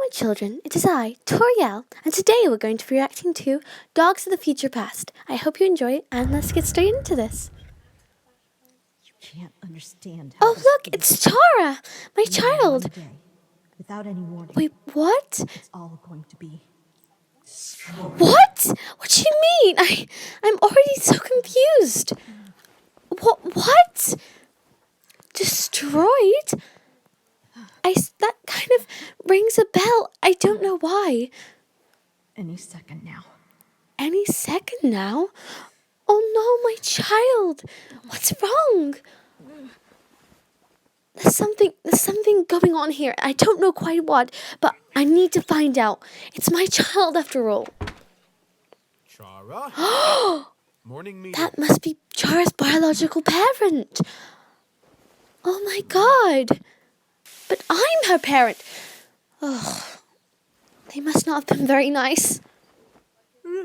my children, it is I, Toriel, and today we're going to be reacting to Dogs of the Future Past. I hope you enjoy it, and let's get straight into this. You can't understand how look, it's Chara, my child. One day, without any warning. Wait, what? It's all going to be What? What do you mean? I'm already so confused. What? Destroyed? That kind of rings a bell. I don't know why. Any second now. Any second now? Oh no, my child. What's wrong? There's something going on here. I don't know quite what, but I need to find out. It's my child after all. Chara? Morning meeting. That must be Chara's biological parent. Oh my god. But I'm her parent. Oh, they must not have been very nice.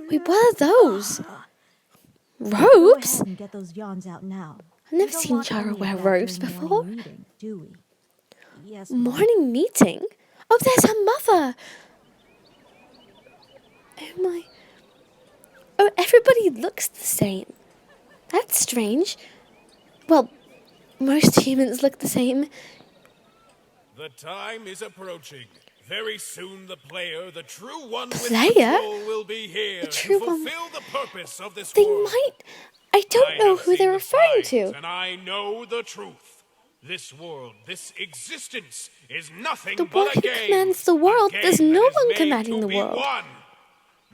Wait, what are those? Go Robes? ahead and get those yawns out now. I've never seen Chara wear robes before. Meeting, do we? Yes. Morning meeting? Oh, there's her mother. Oh my. Oh, everybody looks the same. That's strange. Well, most humans look the same. The time is approaching. Very soon the player, the true one with Player? control, will be here The to true one? fulfill the purpose of this They world. might. I don't know who they're referring to. And I know the truth. This world, this existence, is nothing The one but a who game. commands the world. A game There's no that is one made commanding to the be world. won.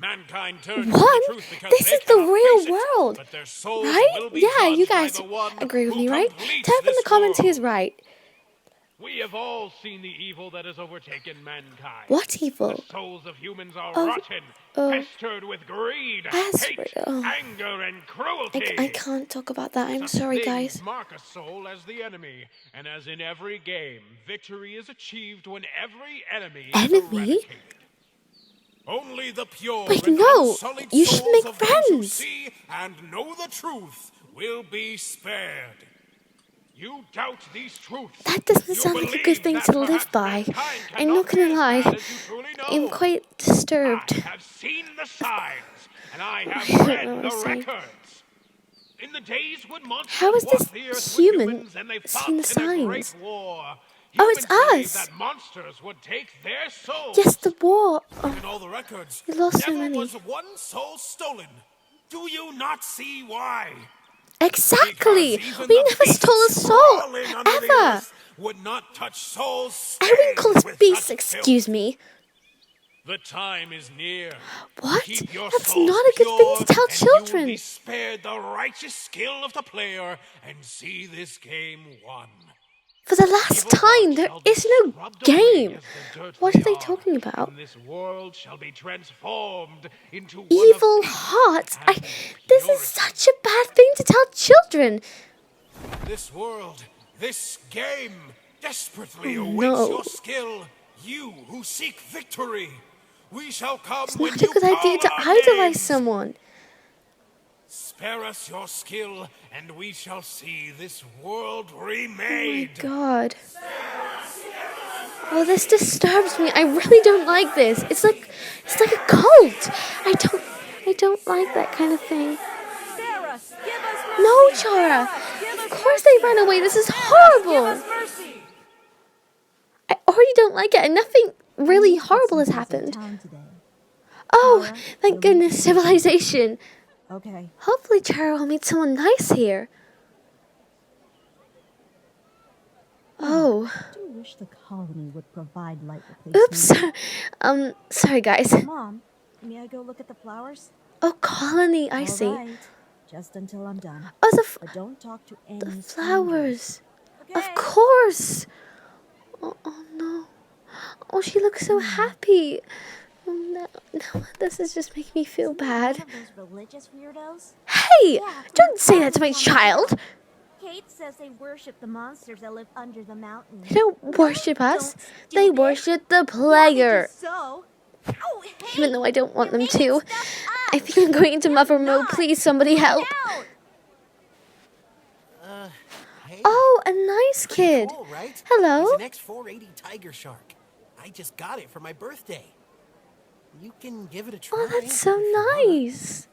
Mankind turns One? to the truth because This they is the cannot real face it, world, but their souls right? will be Yeah, you judged by guys the one agree with who me, right? completes Type in the this comments world. who's right. We have all seen the evil that has overtaken mankind. What evil? The souls of humans are Oh, rotten, oh. pestered with greed, That's hate, right, oh. anger, and cruelty. I can't talk about that. I'm Such sorry, things guys. mark a soul as the enemy, and as in every game, victory is achieved when every enemy is Enemy? eradicated. Only the pure Wait, and no. unsullied You should souls make of those who friends. see and know the truth will be spared. You doubt these truths. That doesn't You sound like a believe good thing that to live perhaps by. mankind I'm not cannot be gonna as lie. bad as you truly know. I'm quite disturbed. I have seen the signs, and I I have don't know read what the to say. records. In the days when monsters How is walked this the earth human with humans and they fought seeing in the a great signs? war, Oh, it's humans believed us. that monsters would take their souls. Yes, the war. Oh, In all the records, we lost so never many. was one soul stolen. Do you not see why? Exactly. Because even We the never beasts stole a soul. crawling under the Ever. earth would not touch souls I wouldn't call stained us with beasts, such excuse filth. me. The time is near. What? Keep your That's souls not a good thing to pure, tell and you will children. be spared the righteous skill of the player and see this game won. For the last time, there is no game. What are they talking about? And this world shall be transformed into one Evil of peace hearts. and This purity. is such a bad thing to tell children. This world, this game, desperately Oh, awaits no. your skill. You who seek victory. We shall come It's when not a you good idea call to our idolize names. someone. Spare us your skill, and we shall see this world Oh my remade. god. Oh, this disturbs me. I really don't like this. It's like a cult. I don't like that kind of thing. Sarah, give us mercy. No, Chara. Of course they ran away. This is horrible. mercy. I already don't like it, and nothing really horrible has happened. Oh, thank goodness, civilization. Okay. Hopefully Chara will meet someone nice here. Oh. I do wish the colony would provide light replacement. Oops. Sorry guys. Mom, may I go look at the flowers? Oh, colony, I All see. right. Just until I'm done. Oh, But don't talk to any the strangers. flowers. Okay. Of course. Oh no. Oh, she looks so happy. Oh no, this is just making me feel bad. One of those religious weirdos? Hey, Yeah, don't say that to my child. Kate says they worship the monsters that live under the mountain. They don't worship us. Don't They stupid. worship the player. So. Oh, hey, Even though I don't want you're them making to. stuff I up. think I'm going into mother mode. not. Please, somebody help. Out. Hey, Oh, a nice pretty kid. cool, right? Hello. He's an X480 tiger shark. I just got it for my birthday. You can give it a try. Oh, that's so if you wanna. nice.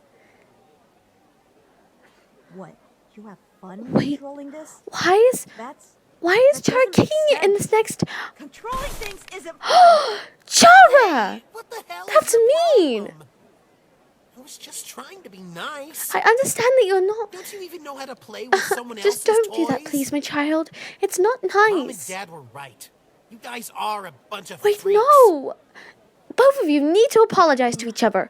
What? You have fun Wait. controlling this? Why is That Chara doesn't make kicking it in this sense. next... Controlling things isn't fun. Chara! What the hell That's is your mean. problem? I was just trying to be nice. I understand that you're not... Don't you even know how to play with someone else's Just don't toys? do that, please, my child. It's not Mom and nice. Dad were right. You guys are a bunch of Wait, freaks. no! Both of you need to apologize to each other.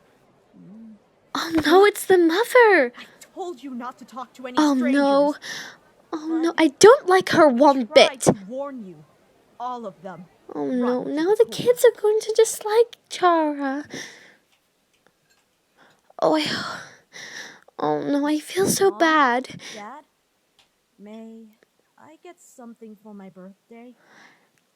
Oh no, it's the mother! I told you not to talk to any Oh strangers. no. Oh no, I don't like her one Tried bit. to warn you. All of them. Oh no, Rotten now the toys. kids are going to dislike Chara. Oh no, I feel so Mom? bad. Dad? May I get something for my birthday?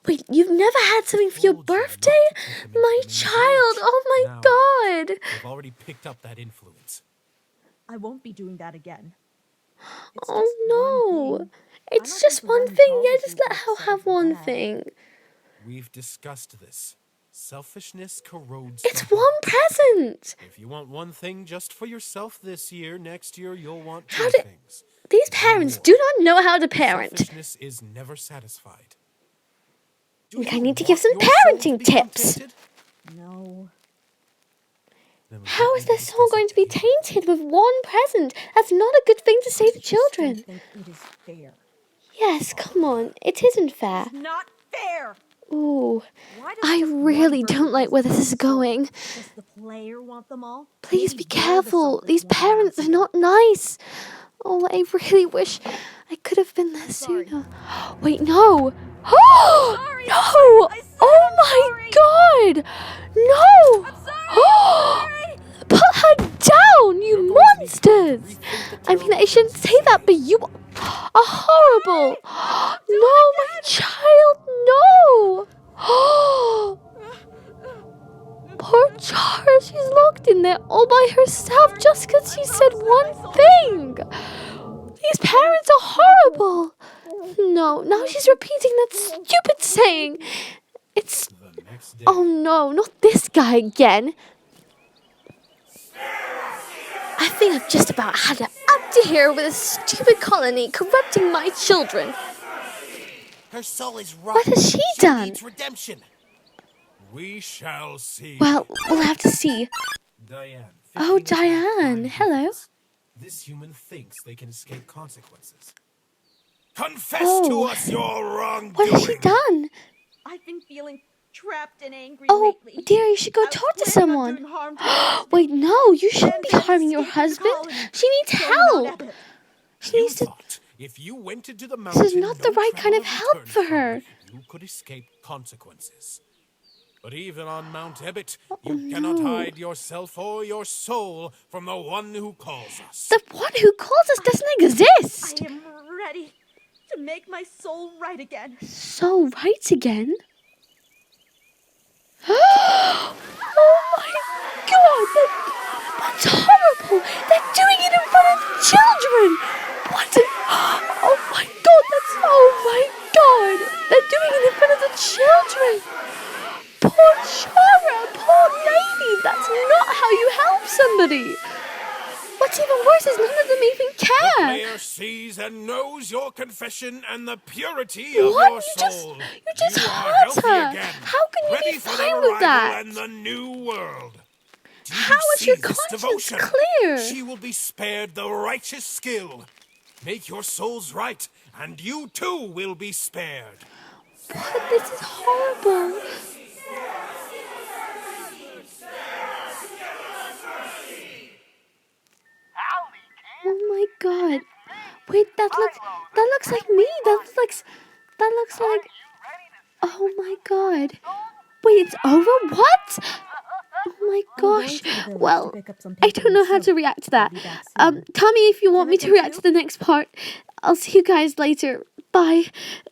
Wait, you've never had something for your Told you not to birthday? take them into My the new child, village. oh my Now, god. They've already picked up that influence. I won't be doing that again. It's Oh just one no. thing. It's don't just think the one one thing. called Yeah, would just be let her upset have over one that. thing. We've discussed this. Selfishness corrodes It's the one heart. present. If you want one thing just for yourself this year, next year you'll want How two do- things. These Maybe parents more. do not know how to parent. Selfishness is never satisfied. Do think I you need to give want some your soul to parenting become tips. tainted? No. Then we How don't is need their to soul discuss going it to be here. tainted with one present? That's not a good thing to say to I just don't children. think it is fair. Yes, come on. It isn't fair. It's not fair. Ooh, Why does I just one really person don't like get where this is the soul? going. Does the player want them all? Please Maybe be they're the careful. selfish These ones parents around are here. not nice. Oh, I really wish I could have been there sorry. sooner. Wait, no. Oh, sorry. no. I said Oh I'm my God. No. I'm sorry. Put her down, you You're going to need time to monsters. rethink the I mean, I terrible shouldn't things say you that, but you are horrible. No, my child, no. Poor Chara, she's locked in there all by herself just because she said one thing. These parents are horrible. No, now she's repeating that stupid saying. It's... The next day. Oh no, not this guy again. I think I've just about had it up to here with a stupid colony corrupting my children. Her soul is rotten. What has she done? Needs redemption. We shall see. Well, we'll have to see. Diane. Oh, 15 is not Diane, fine hello. difference. This human thinks they can escape consequences. Confess Oh. to us your wrongdoing. What has she done? I've been feeling trapped and angry Oh, lately. dear, you should go I was talk to planning on someone. doing harm to my husband. Wait, no, you shouldn't And be then harming your escaping the husband. colony. She needs Going without help. Abbott. She You needs to... thought if you went into the This mountain, is not the no right kind of traveler help returned for from, her. You could escape consequences. But even on Mount Ebbet, you cannot no. hide yourself or your soul from the one who calls us. The one who calls us doesn't exist. I am ready to make my soul right again. So right again? Oh my God, that's horrible. They're doing it in front of children. What? Oh my God, oh my God. They're doing it in front of the children. Poor Chara, poor lady. That's not how you help somebody. What's even worse is none of them even The care. player sees and knows your confession and the purity of What? your You soul. just are hurt healthy her. again, How can you ready be for the fine with arrival that? and the new world. Do How you is your see this conscience devotion? clear? She will be spared the righteous skill. Make your souls right, and you too will be spared. What? This is horrible. Oh my God! Wait, that looks like me. That looks like. Oh my God! Wait, it's over? What? Oh my I'm going gosh! to the village Well, to pick up some I paper don't know and how to soap. react to that. I'll be back soon. Tell me if you want Can I me to come react too? to the next part. I'll see you guys later. Bye.